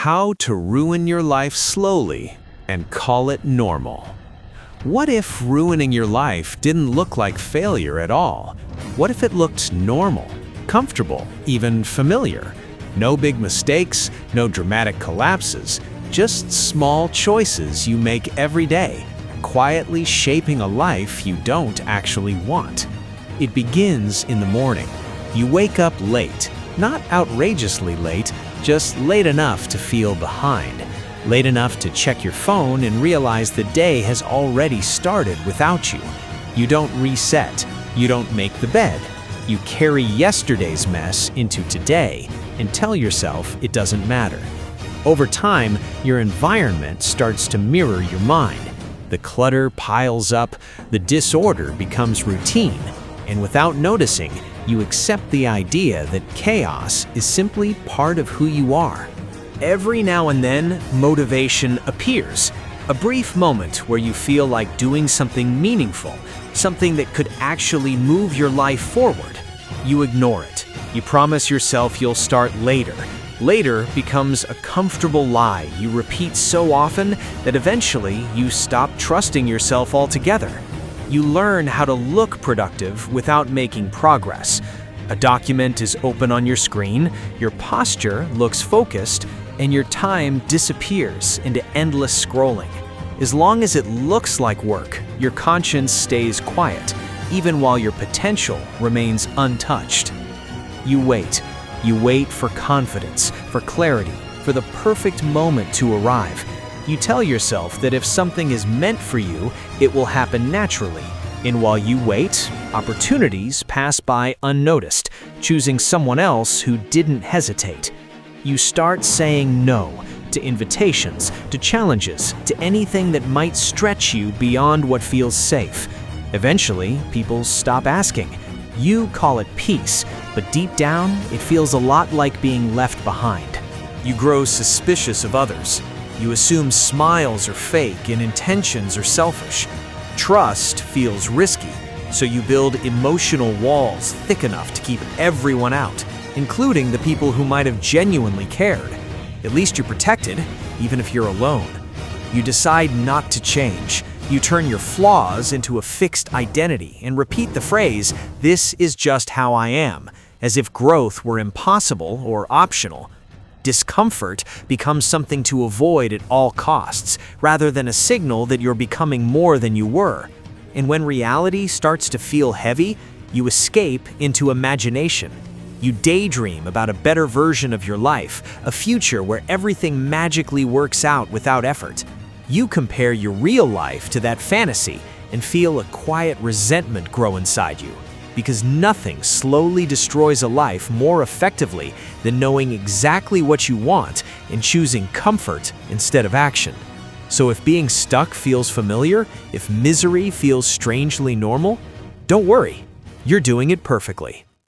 How to ruin your life slowly and call it normal. What if ruining your life didn't look like failure at all? What if it looked normal, comfortable, even familiar? No big mistakes, no dramatic collapses, just small choices you make every day, quietly shaping a life you don't actually want. It begins in the morning. You wake up late, not outrageously late, just late enough to feel behind. Late enough to check your phone and realize the day has already started without you. You don't reset. You don't make the bed. You carry yesterday's mess into today and tell yourself it doesn't matter. Over time, your environment starts to mirror your mind. The clutter piles up, the disorder becomes routine, and without noticing, you accept the idea that chaos is simply part of who you are. Every now and then, motivation appears. A brief moment where you feel like doing something meaningful, something that could actually move your life forward. You ignore it. You promise yourself you'll start later. Later becomes a comfortable lie you repeat so often that eventually you stop trusting yourself altogether. You learn how to look productive without making progress. A document is open on your screen, your posture looks focused, and your time disappears into endless scrolling. As long as it looks like work, your conscience stays quiet, even while your potential remains untouched. You wait. You wait for confidence, for clarity, for the perfect moment to arrive. You tell yourself that if something is meant for you, it will happen naturally. And while you wait, opportunities pass by unnoticed, choosing someone else who didn't hesitate. You start saying no to invitations, to challenges, to anything that might stretch you beyond what feels safe. Eventually, people stop asking. You call it peace, but deep down, it feels a lot like being left behind. You grow suspicious of others. You assume smiles are fake and intentions are selfish. Trust feels risky, so you build emotional walls thick enough to keep everyone out, including the people who might have genuinely cared. At least you're protected, even if you're alone. You decide not to change. You turn your flaws into a fixed identity and repeat the phrase, "This is just how I am," as if growth were impossible or optional. Discomfort becomes something to avoid at all costs, rather than a signal that you're becoming more than you were. And when reality starts to feel heavy, you escape into imagination. You daydream about a better version of your life, a future where everything magically works out without effort. You compare your real life to that fantasy and feel a quiet resentment grow inside you. Because nothing slowly destroys a life more effectively than knowing exactly what you want and choosing comfort instead of action. So if being stuck feels familiar, if misery feels strangely normal, don't worry, you're doing it perfectly.